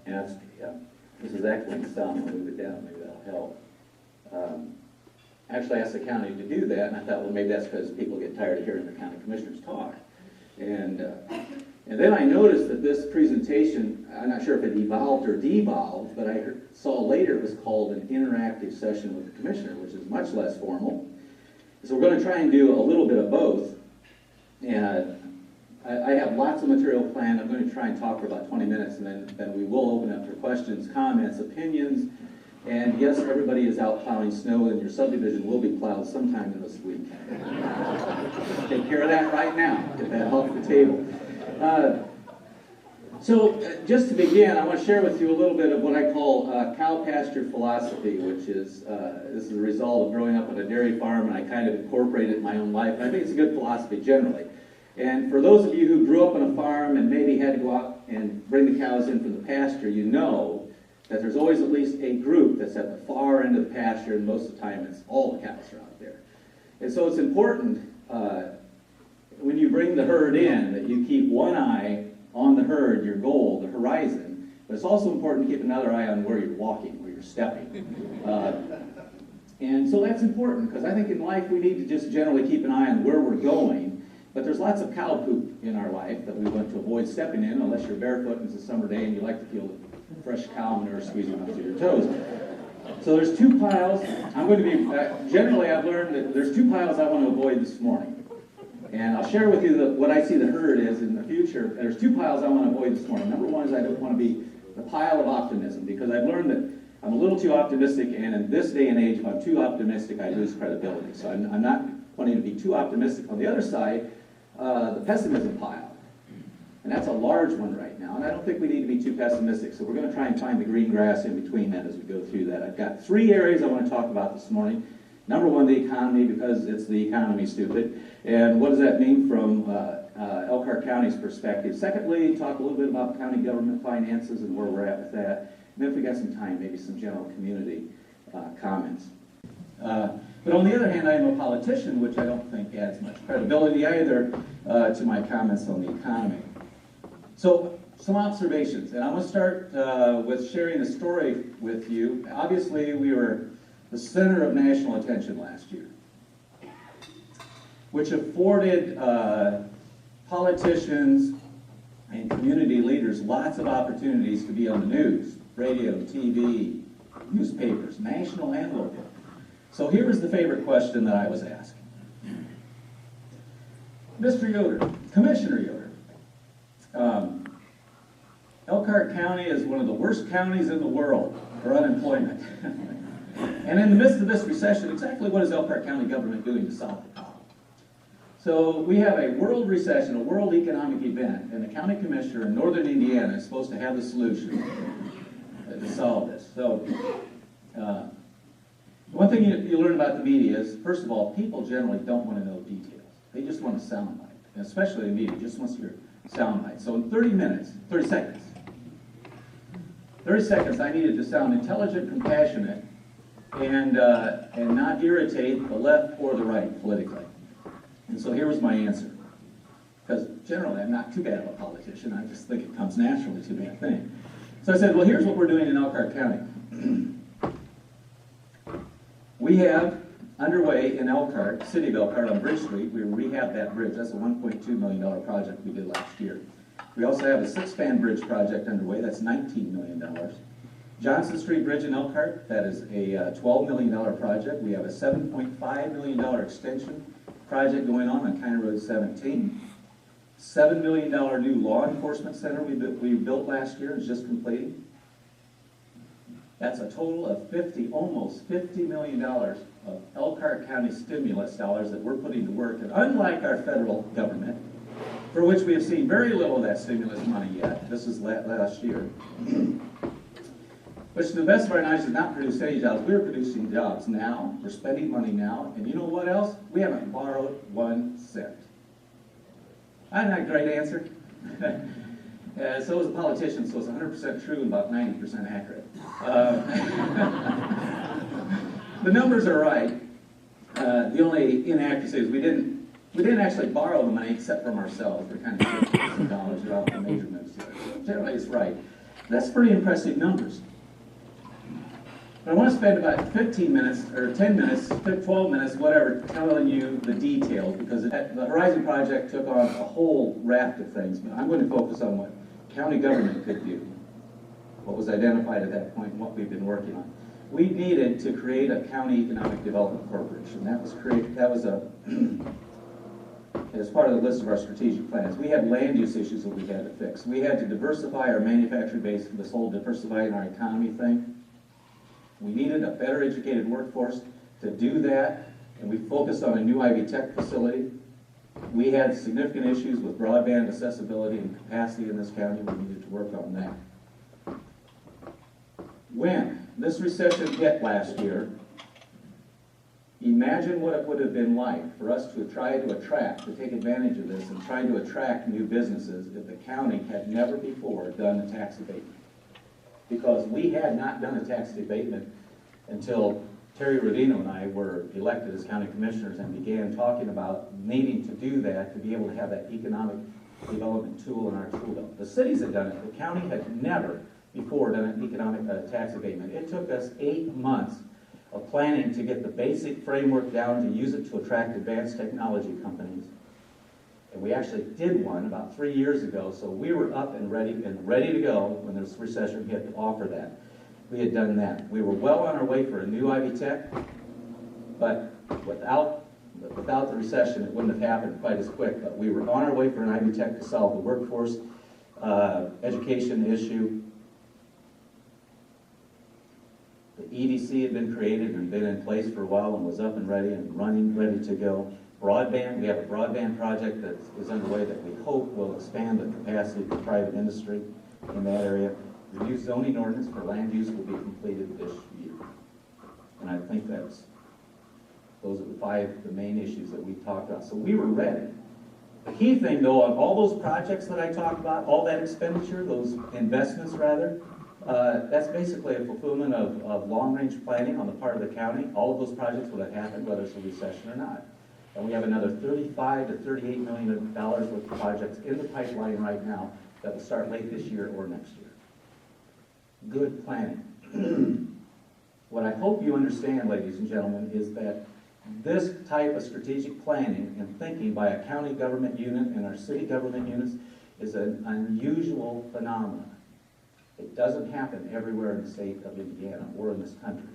ask, this is echoing some, I'll move it down, maybe that'll help. Actually asked the county to do that, and I thought, well, maybe that's because people get tired of hearing the county commissioners talk. And then I noticed that this presentation, I'm not sure if it evolved or devolved, but I saw later it was called an interactive session with the commissioner, which is much less formal. So we're going to try and do a little bit of both. And I have lots of material planned. I'm going to try and talk for about 20 minutes, and then we will open up for questions, comments, opinions. And yes, everybody is out plowing snow, and your subdivision will be plowed sometime in this week. Take care of that right now. Get that off the table. Just to begin, I want to share with you a little bit of what I call cow pasture philosophy, which is this is a result of growing up on a dairy farm, and I kind of incorporate it in my own life. And I think it's a good philosophy generally. And for those of you who grew up on a farm and maybe had to go out and bring the cows in from the pasture, you know that there's always at least a group that's at the far end of the pasture, and most of the time it's all the cows are out there. And so it's important when you bring the herd in that you keep one eye on the herd, your goal, the horizon, but it's also important to keep another eye on where you're walking, where you're stepping. And so that's important, because I think in life we need to just generally keep an eye on where we're going. But there's lots of cow poop in our life that we want to avoid stepping in unless you're barefoot and it's a summer day and you like to feel the fresh cow manure squeezing up through your toes. So there's two piles. I'm going to be, generally I've learned that there's two piles I want to avoid this morning. And I'll share with you what I see the herd is in the future. There's two piles I want to avoid this morning. Number one is I don't want to be the pile of optimism, because I've learned that I'm a little too optimistic, and in this day and age, if I'm too optimistic, I lose credibility. So I'm not wanting to be too optimistic. On the other side, the pessimism pile. And that's a large one right now, and I don't think we need to be too pessimistic, so we're going to try and find the green grass in between that as we go through that. I've got three areas I want to talk about this morning. Number one, the economy, because it's the economy, stupid. And what does that mean from Elkhart County's perspective? Secondly, talk a little bit about county government finances and where we're at with that. And then if we got some time, maybe some general community comments. But on the other hand, I am a politician, which I don't think adds much credibility either to my comments on the economy. So, some observations, and I'm going to start with sharing a story with you. Obviously, we were the center of national attention last year, which afforded politicians and community leaders lots of opportunities to be on the news, radio, TV, newspapers, national and local. So here was the favorite question that I was asked. Mr. Yoder, Commissioner Yoder, Elkhart County is one of the worst counties in the world for unemployment. And in the midst of this recession, exactly what is Elkhart County government doing to solve the problem? So we have a world recession, a world economic event, and the county commissioner in northern Indiana is supposed to have the solution to solve this. So one thing you learn about the media is, first of all, people generally don't want to know details. They just want a soundbite, and especially the media just wants your soundbite. So in 30 seconds, I needed to sound intelligent, compassionate, and not irritate the left or the right politically. And so here was my answer. Because generally, I'm not too bad of a politician. I just think it comes naturally to me, I think. So I said, well, here's what we're doing in Elkhart County. We have underway in Elkhart, city of Elkhart on Bridge Street, we rehabbed that bridge. That's a $1.2 million project we did last year. We also have a 6-span bridge project underway. That's $19 million. Johnson Street Bridge in Elkhart, that is a $12 million project. We have a $7.5 million extension project going on County Road 17. $7 million new law enforcement center we built last year is just completing. That's a total of almost $50 million of Elkhart County stimulus dollars that we're putting to work. And unlike our federal government, for which we have seen very little of that stimulus money yet, this is last year, which to the best of our knowledge has not produced any jobs. We're producing jobs now, we're spending money now, and you know what else? We haven't borrowed 1 cent. Isn't that a great answer? So as a politician, so it's 100% true and about 90% accurate. The numbers are right. The only inaccuracy is we didn't actually borrow the money except from ourselves. We're kind of $50 dollars around the measurements here. So generally it's right. That's pretty impressive numbers. But I want to spend about 15 minutes, or 10 minutes, 12 minutes, whatever, telling you the details, because the Horizon Project took on a whole raft of things, but I'm going to focus on what county government could do, what was identified at that point, and what we've been working on. We needed to create a county economic development corporation. That was as part of the list of our strategic plans. We had land use issues that we had to fix. We had to diversify our manufacturing base, this whole diversifying our economy thing. We needed a better educated workforce to do that, and we focused on a new Ivy Tech facility. We had significant issues with broadband accessibility and capacity in this county. We needed to work on that. When this recession hit last year, imagine what it would have been like for us to try to attract, to take advantage of this and try to attract new businesses if the county had never before done a tax abatement. Because we had not done a tax abatement until Terry Rodino and I were elected as county commissioners and began talking about needing to do that to be able to have that economic development tool in our tool belt. The cities had done it. The county had never before done an economic tax abatement. It took us 8 months of planning to get the basic framework down to use it to attract advanced technology companies. And we actually did one about 3 years ago, so we were up and ready to go when this recession hit to offer that. We had done that. We were well on our way for a new Ivy Tech, but without the recession, it wouldn't have happened quite as quick. But we were on our way for an Ivy Tech to solve the workforce education issue. The EDC had been created and been in place for a while and was up and ready and running, ready to go. Broadband, we have a broadband project that is underway that we hope will expand the capacity for private industry in that area. The new zoning ordinance for land use will be completed this year. And I think those are the main issues that we talked about. So we were ready. The key thing though, on all those projects that I talked about, all that expenditure, those investments rather, that's basically a fulfillment of long-range planning on the part of the county. All of those projects would have happened whether it's a recession or not. And we have another $35 to $38 million worth of projects in the pipeline right now that will start late this year or next year. Good planning. What I hope you understand, ladies and gentlemen, is that this type of strategic planning and thinking by a county government unit and our city government units is an unusual phenomenon. It doesn't happen everywhere in the state of Indiana or in this country.